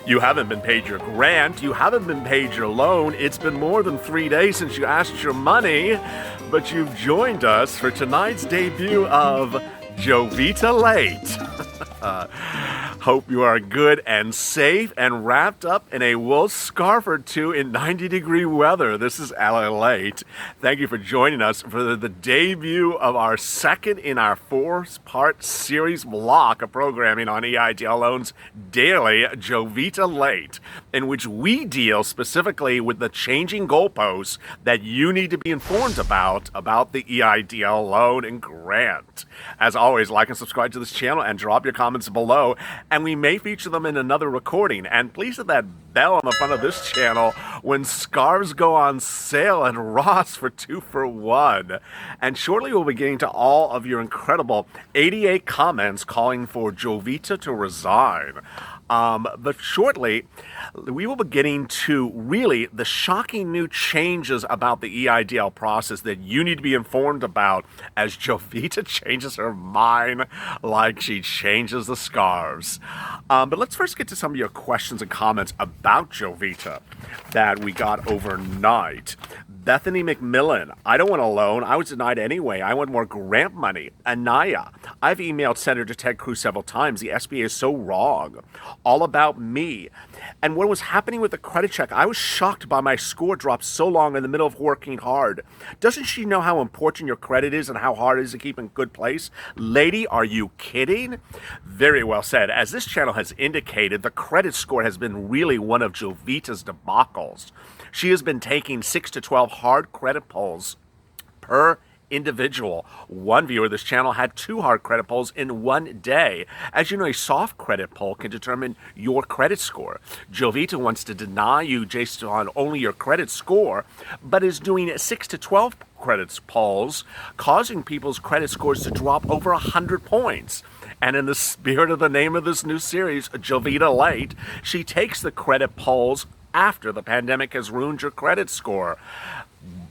You haven't been paid your grant. You haven't been paid your loan. It's been more than 3 days since you asked your money, but you've joined us for tonight's debut of JOVITALATE. Hope you are good and safe and wrapped up in a wool scarf or two in 90-degree weather. This is LALATE. Thank you for joining us for the debut of our second in our 4-part series block of programming on EIDL Loans Daily, JOVITALATE, in which we deal specifically with the changing goalposts that you need to be informed about the EIDL loan and grant. As always, like and subscribe to this channel and drop your comments below, and we may feature them in another recording. And please hit that bell on the front of this channel when scarves go on sale at Ross for 2 for 1. And shortly we'll be getting to all of your incredible 88 comments calling for Jovita to resign. But shortly, we will be getting to really the shocking new changes about the EIDL process that you need to be informed about as Jovita changes her mind like she changes the scarves. But let's first get to some of your questions and comments about Jovita that we got overnight. Bethany McMillan, I don't want a loan. I was denied anyway. I want more grant money. Anaya, I've emailed Senator Ted Cruz several times. The SBA is so wrong. All about me. And what was happening with the credit check, I was shocked by my score drop so long in the middle of working hard. Doesn't she know how important your credit is and how hard it is to keep in good place? Lady, are you kidding? Very well said. As this channel has indicated, the credit score has been really one of Jovita's debacles. She has been taking 6 to 12 hard credit pulls per individual. One viewer of this channel had 2 hard credit pulls in 1 day. As you know, a soft credit pull can determine your credit score. Jovita wants to deny you based on only your credit score, but is doing 6 to 12 credit pulls, causing people's credit scores to drop over 100 points. And in the spirit of the name of this new series, JOVITALATE, she takes the credit pulls after the pandemic has ruined your credit score.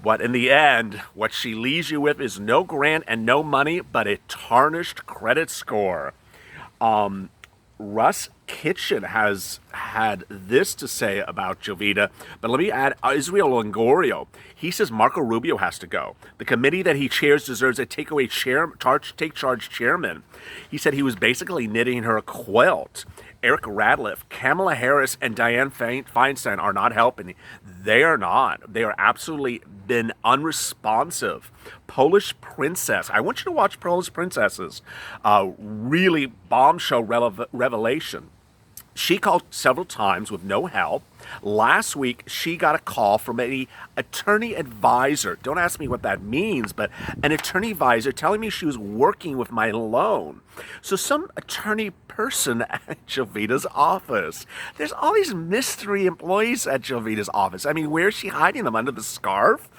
But in the end, what she leaves you with is no grant and no money, but a tarnished credit score. Russ Kitchen has had this to say about Jovita, but let me add Israel Longorio. He says Marco Rubio has to go. The committee that he chairs deserves a take charge chairman. He said he was basically knitting her a quilt. Eric Radliff, Kamala Harris, and Dianne Feinstein are not helping. They are not. They are absolutely been unresponsive. Polish Princess. I want you to watch Polish Princess's really bombshell revelation. She called several times with no help. Last week, she got a call from an attorney advisor. Don't ask me what that means, but an attorney advisor telling me she was working with my loan. So some attorney person at Jovita's office. There's all these mystery employees at Jovita's office. I mean, where is she hiding them? Under the scarf?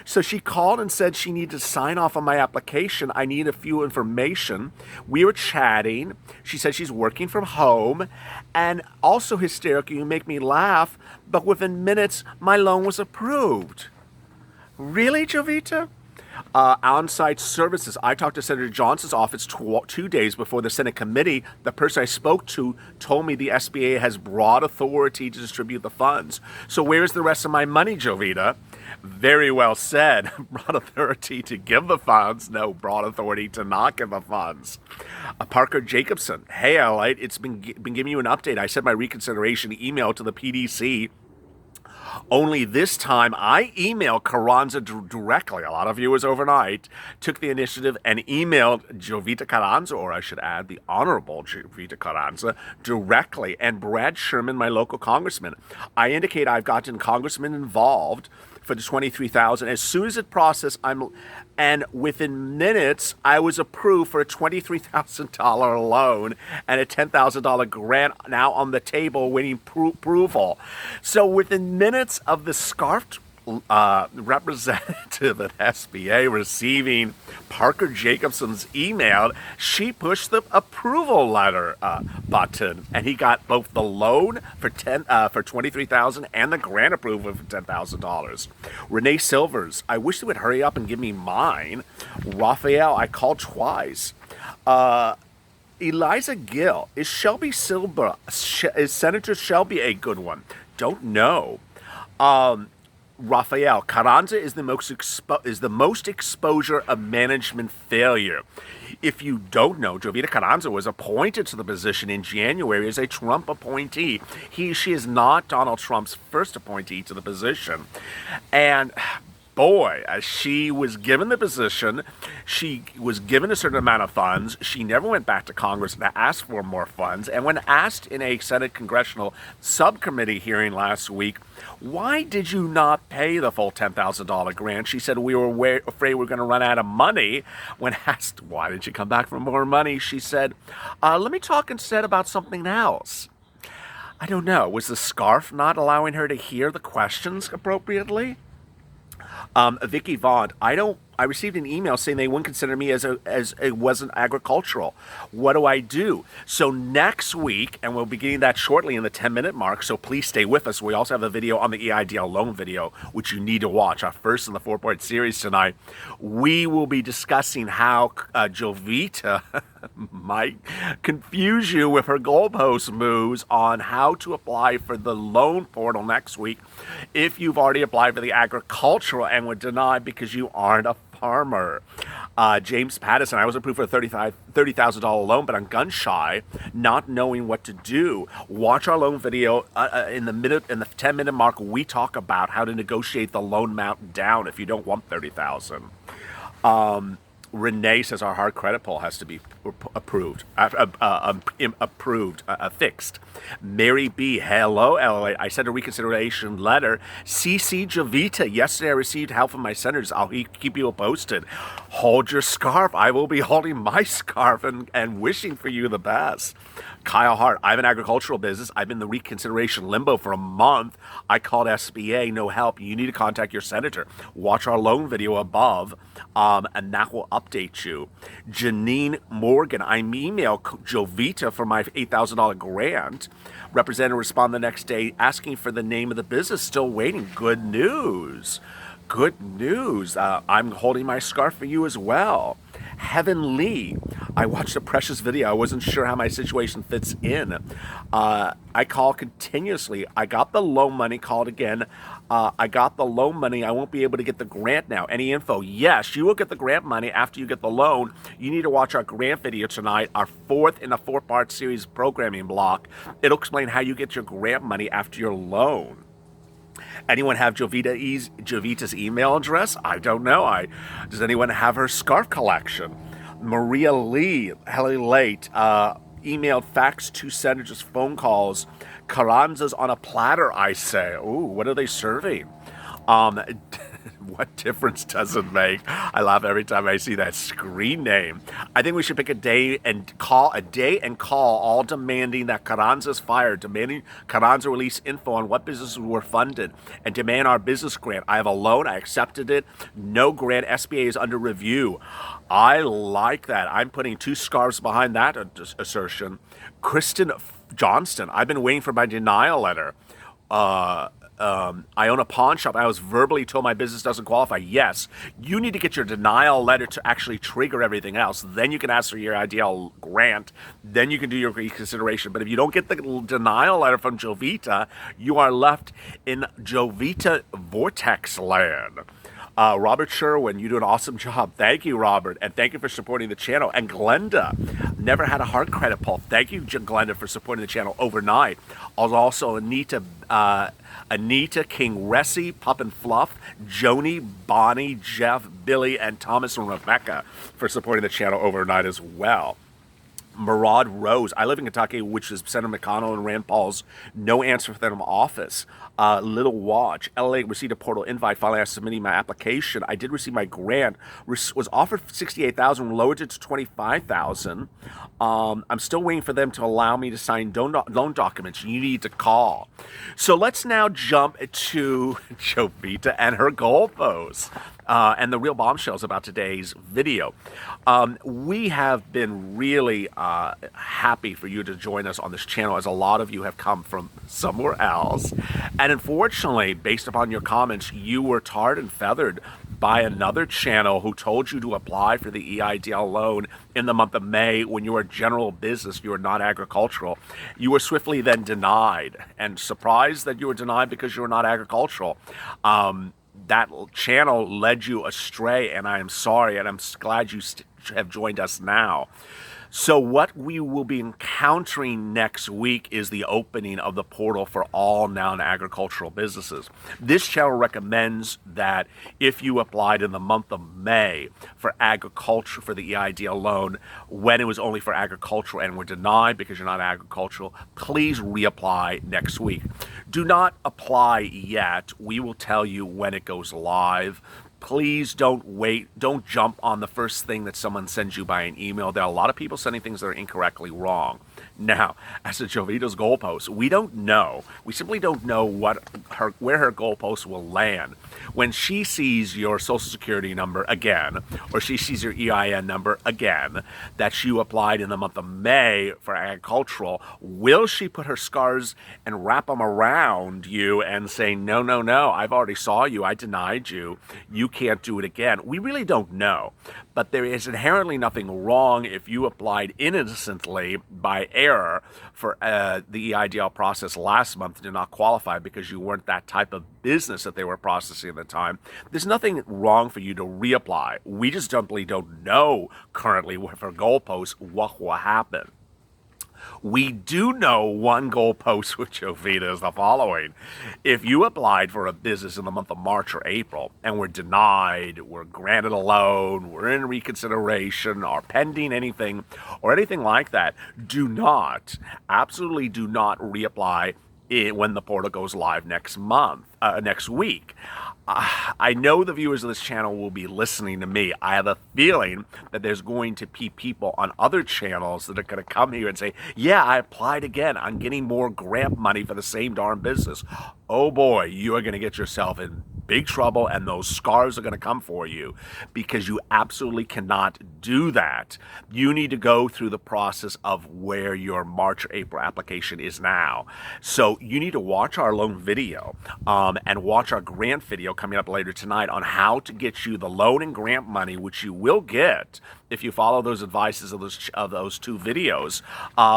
So she called and said she needed to sign off on my application. I need a few information. We were chatting. She said she's working from home. And also hysterical, you make me laugh, but within minutes, my loan was approved. Really, Jovita? On-site services. I talked to Senator Johnson's office 2 days before the Senate committee. The person I spoke to told me the SBA has broad authority to distribute the funds. So where's the rest of my money, Jovita? Very well said. Broad authority to give the funds, no broad authority to not give the funds. Parker Jacobson. Hey, LALATE, it's been giving you an update. I sent my reconsideration email to the PDC. Only this time, I emailed Carranza directly. A lot of viewers overnight took the initiative and emailed Jovita Carranza, or I should add, the Honorable Jovita Carranza, directly, and Brad Sherman, my local congressman. I indicate I've gotten Congressman Involved for the $23,000. As soon as it processed, and within minutes, I was approved for a $23,000 loan and a $10,000 grant now on the table waiting approval. So within minutes of the scarfed representative at SBA receiving Parker Jacobson's email, she pushed the approval letter button, and he got both the loan for $23,000 and the grant approval for $10,000. Renee Silvers, I wish they would hurry up and give me mine. Raphael, I called twice. Eliza Gill, is Shelby Silber, is Senator Shelby a good one? Don't know. Rafael, Carranza is the most exposure of management failure. If you don't know, Jovita Carranza was appointed to the position in January as a Trump appointee. She is not Donald Trump's first appointee to the position. And boy, as she was given the position, she was given a certain amount of funds. She never went back to Congress to ask for more funds. And when asked in a Senate Congressional Subcommittee hearing last week, why did you not pay the full $10,000 grant? She said, we were afraid we were going to run out of money. When asked, why didn't you come back for more money? She said, let me talk instead about something else. I don't know. Was the scarf not allowing her to hear the questions appropriately? Vicky Vaughn, I received an email saying they wouldn't consider me as it wasn't agricultural. What do I do? So next week, and we'll be getting that shortly in the 10-minute mark, so please stay with us. We also have a video on the EIDL loan video, which you need to watch, our first in the 4-part series tonight. We will be discussing how Jovita might confuse you with her goalpost moves on how to apply for the loan portal next week if you've already applied for the agricultural and were denied because you aren't a farmer. James Patterson, I was approved for a $30,000 loan, but I'm gun shy, not knowing what to do. Watch our loan video in the 10-minute mark. We talk about how to negotiate the loan amount down if you don't want $30,000. Renee says our hard credit pull has to be fixed. Mary B, hello, LA. I sent a reconsideration letter. CC Jovita, yesterday I received help from my senators. I'll keep you posted. Hold your scarf. I will be holding my scarf and wishing for you the best. Kyle Hart, I have an agricultural business. I've been in the reconsideration limbo for a month. I called SBA, no help. You need to contact your senator. Watch our loan video above, and that will update you. Janine Morgan, I emailed Jovita for my $8,000 grant. Representative responded the next day asking for the name of the business. Still waiting. Good news. Good news. I'm holding my scarf for you as well. Heaven Lee, I watched a Precious video. I wasn't sure how my situation fits in. I call continuously. I got the loan money, called again. I got the loan money. I won't be able to get the grant now. Any info? Yes, you will get the grant money after you get the loan. You need to watch our grant video tonight, our 4th in a 4-part series programming block. It'll explain how you get your grant money after your loan. Anyone have Jovita's email address? I don't know. Does anyone have her scarf collection? Maria Lee, LALATE, emailed fax to senators, phone calls. Carranza's on a platter, I say. Ooh, what are they serving? What difference does it make? I laugh every time I see that screen name. I think we should pick a day and call all demanding that Carranza's fired, demanding Carranza release info on what businesses were funded, and demand our business grant. I have a loan. I accepted it. No grant. SBA is under review. I like that. I'm putting 2 scarves behind that assertion. Kristen Johnston, I've been waiting for my denial letter. I own a pawn shop. I was verbally told my business doesn't qualify. Yes, you need to get your denial letter to actually trigger everything else. Then you can ask for your EIDL grant. Then you can do your reconsideration. But if you don't get the denial letter from Jovita, you are left in Jovita Vortex land. Robert Sherwin, you do an awesome job. Thank you, Robert. And thank you for supporting the channel. And Glenda, never had a hard credit pull. Thank you, Glenda, for supporting the channel overnight. Also, Anita King Ressi, Pup and Fluff, Joni, Bonnie, Jeff, Billy, and Thomas and Rebecca for supporting the channel overnight as well. Murad Rose, I live in Kentucky, which is Senator McConnell and Rand Paul's no answer for them office. Little Watch, LA received a portal invite. Finally, I submitted my application. I did receive my grant. Was offered $68,000, lowered it to $25,000. I'm still waiting for them to allow me to sign loan documents. You need to call. So let's now jump to Jovita and her goalposts. And the real bombshells about today's video. We have been really happy for you to join us on this channel, as a lot of you have come from somewhere else. And unfortunately, based upon your comments, you were tarred and feathered by another channel who told you to apply for the EIDL loan in the month of May when you were general business, you were not agricultural. You were swiftly then denied, and surprised that you were denied because you were not agricultural. That channel led you astray, and I am sorry, and I'm glad you have joined us now. So what we will be encountering next week is the opening of the portal for all non-agricultural businesses. This channel recommends that if you applied in the month of May for agriculture, for the EIDL loan, when it was only for agricultural and were denied because you're not agricultural, please reapply next week. Do not apply yet. We will tell you when it goes live. Please don't wait. Don't jump on the first thing that someone sends you by an email. There are a lot of people sending things that are incorrectly wrong. Now, as to Jovita's goalposts, we don't know. We simply don't know where her goalposts will land. When she sees your social security number again, or she sees your EIN number again, that you applied in the month of May for agricultural, will she put her scars and wrap them around you and say, no, no, no, I've already saw you, I denied you, you can't do it again? We really don't know. But there is inherently nothing wrong if you applied innocently by error for the EIDL process last month and did not qualify because you weren't that type of business that they were processing at the time. There's nothing wrong for you to reapply. We just simply don't know currently with our goalposts what will happen. We do know one goalpost with Jovita is the following. If you applied for a business in the month of March or April and were denied, were granted a loan, were in reconsideration, or pending anything, or anything like that, absolutely do not reapply when the portal goes live next week. I know the viewers of this channel will be listening to me. I have a feeling that there's going to be people on other channels that are going to come here and say, yeah, I applied again. I'm getting more grant money for the same darn business. Oh boy, you are going to get yourself in big trouble, and those scars are going to come for you because you absolutely cannot do that. You need to go through the process of where your March or April application is now. So you need to watch our loan video and watch our grant video coming up later tonight on how to get you the loan and grant money, which you will get if you follow those advices of those two videos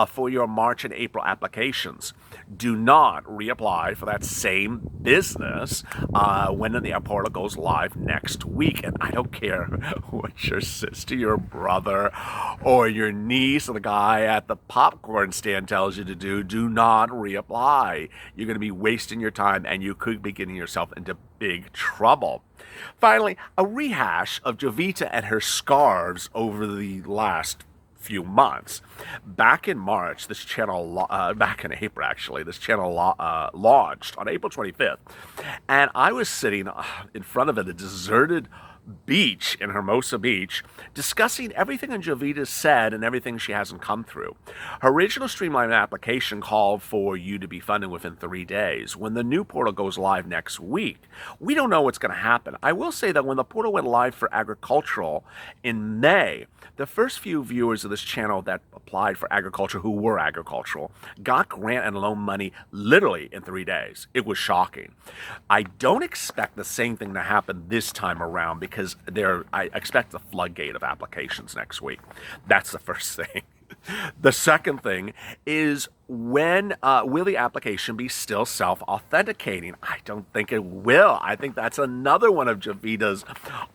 for your March and April applications. Do not reapply for that same business when the portal goes live next week. And I don't care what your sister, your brother, or your niece, or the guy at the popcorn stand tells you to do. Do not reapply. You're going to be wasting your time, and you could be getting yourself into big trouble. Finally, a rehash of Jovita and her scarves over the last few months. Back in March, this channel, back in April actually, this channel launched on April 25th. And I was sitting in front of a deserted beach in Hermosa Beach, discussing everything that Jovita said and everything she hasn't come through. Her original streamlined application called for you to be funded within 3 days. When the new portal goes live next week, we don't know what's going to happen. I will say that when the portal went live for agricultural in May, the first few viewers of this channel that applied for agriculture who were agricultural got grant and loan money literally in 3 days. It was shocking. I don't expect the same thing to happen this time around because I expect a floodgate of applications next week. That's the first thing. The second thing is, when will the application be still self-authenticating? I don't think it will. I think that's another one of Jovita's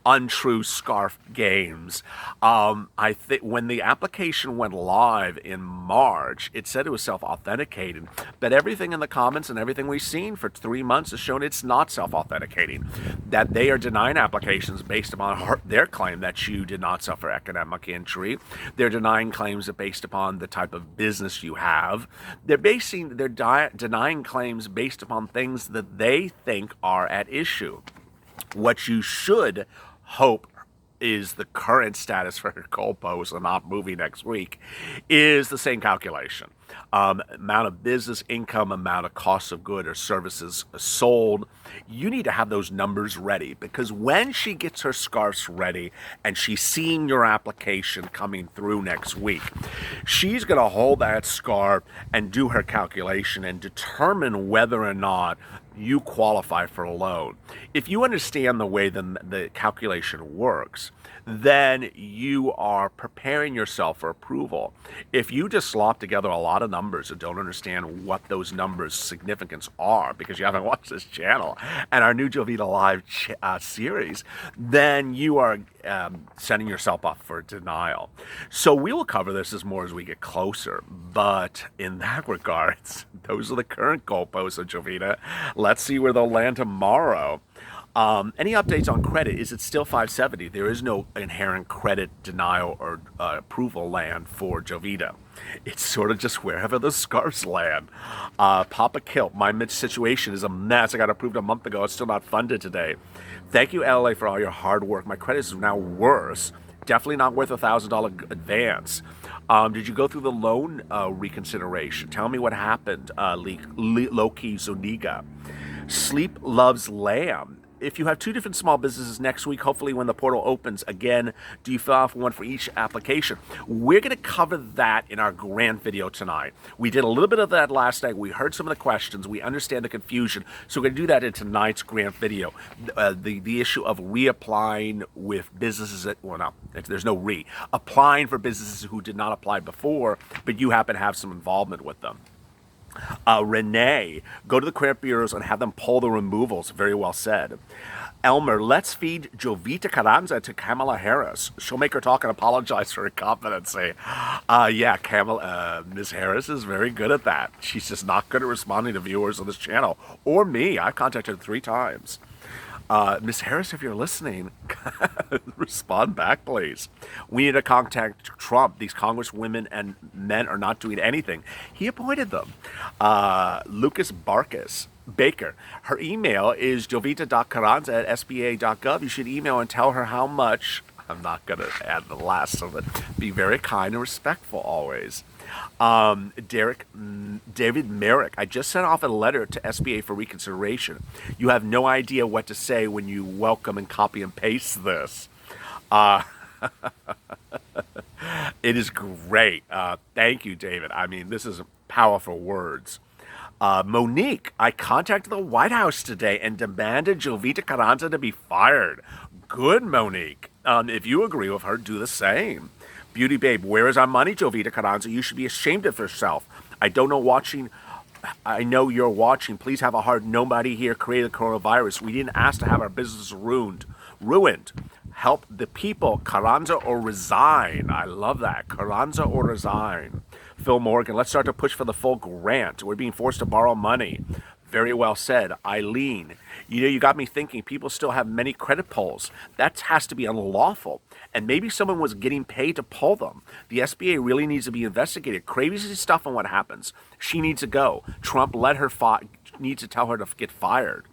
untrue scarf games. I think when the application went live in March, it said it was self-authenticating, but everything in the comments and everything we've seen for 3 months has shown it's not self-authenticating, that they are denying applications based upon their claim that you did not suffer economic injury. They're denying claims based upon the type of business you have. They're denying claims based upon things that they think are at issue. What you should hope is the current status for her goalposts and not moving next week is the same calculation. amount of business income, amount of cost of goods or services sold. You need to have those numbers ready, because when she gets her scarfs ready and she's seeing your application coming through next week, she's going to hold that scarf and do her calculation and determine whether or not you qualify for a loan. If you understand the way the calculation works, then you are preparing yourself for approval. If you just slop together a lot of numbers and don't understand what those numbers' significance are because you haven't watched this channel and our new Jovita Live series, then you are setting yourself up for denial. So we will cover this as more as we get closer, but in that regards, those are the current goalposts of Jovita. Let's see where they'll land tomorrow. Any updates on credit? Is it still 570? There is no inherent credit denial or approval land for Jovita. It's sort of just wherever the scarves land. Papa Kilt, my situation is a mess. I got approved a month ago. It's still not funded today. Thank you, LA, for all your hard work. My credit is now worse. Definitely not worth $1,000 advance. Did you go through the loan reconsideration? Tell me what happened, Loki Zuniga. Sleep Loves Lamb. If you have two different small businesses next week, hopefully when the portal opens again, do you fill out one for each application? We're going to cover that in our grant video tonight. We did a little bit of that last night. We heard some of the questions. We understand the confusion. So we're going to do that in tonight's grant video. The issue of reapplying with businesses that, well, no, there's no applying for businesses who did not apply before, but you happen to have some involvement with them. Renee, go to the credit bureaus and have them pull the removals. Very well said. Elmer, let's feed Jovita Carranza to Kamala Harris. She'll make her talk and apologize for her incompetency. Yeah, Ms. Harris is very good at that. She's just not good at responding to viewers on this channel. Or me. I contacted her 3 times. Ms. Harris, if you're listening, respond back, please. We need to contact Trump. These congresswomen and men are not doing anything. He appointed them. Lucas Baker. Her email is jovita.carranza@sba.gov. You should email and tell her how much. I'm not going to add the last of it. Be very kind and respectful always. David Merrick, I just sent off a letter to SBA for reconsideration. You have no idea what to say when you welcome and copy and paste this. It is great. Thank you, David. I mean, this is powerful words. Monique, I contacted the White House today and demanded Jovita Carranza to be fired. Good, Monique. If you agree with her, do the same. Beauty Babe, where is our money, Jovita Carranza? You should be ashamed of yourself. I know you're watching. Please have a heart. Nobody here created the coronavirus. We didn't ask to have our business ruined. Help the people. Carranza or resign. I love that. Carranza or resign. Phil Morgan, let's start to push for the full grant. We're being forced to borrow money. Very well said. Eileen, you got me thinking. People still have many credit pulls. That has to be unlawful. And maybe someone was getting paid to pull them. The SBA really needs to be investigated. Crazy stuff on what happens. She needs to go. Trump needs to tell her to get fired.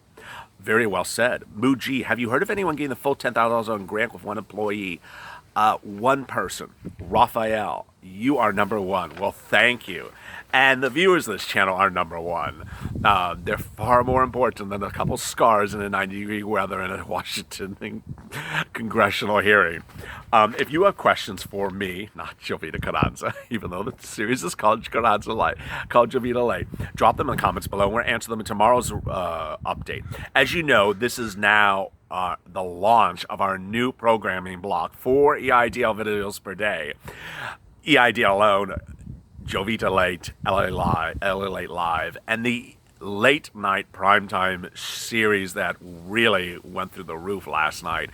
Very well said. Muji, have you heard of anyone getting the full $10,000 on grant with one employee? One person. Raphael, you are number one. Well, thank you. And the viewers of this channel are number one. They're far more important than a couple scars in a 90-degree weather in a Washington congressional hearing. If you have questions for me, not Jovita Carranza, even though the series is called Jovita Late, drop them in the comments below. We're going to answer them in tomorrow's update. As you know, this is now the launch of our new programming block for EIDL videos per day. EIDL Loan, Jovita Late, LALATE Live, and the late night primetime series that really went through the roof last night,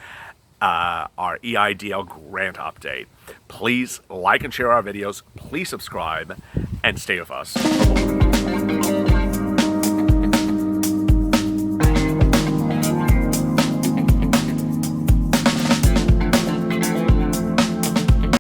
our EIDL Grant Update. Please like and share our videos. Please subscribe and stay with us.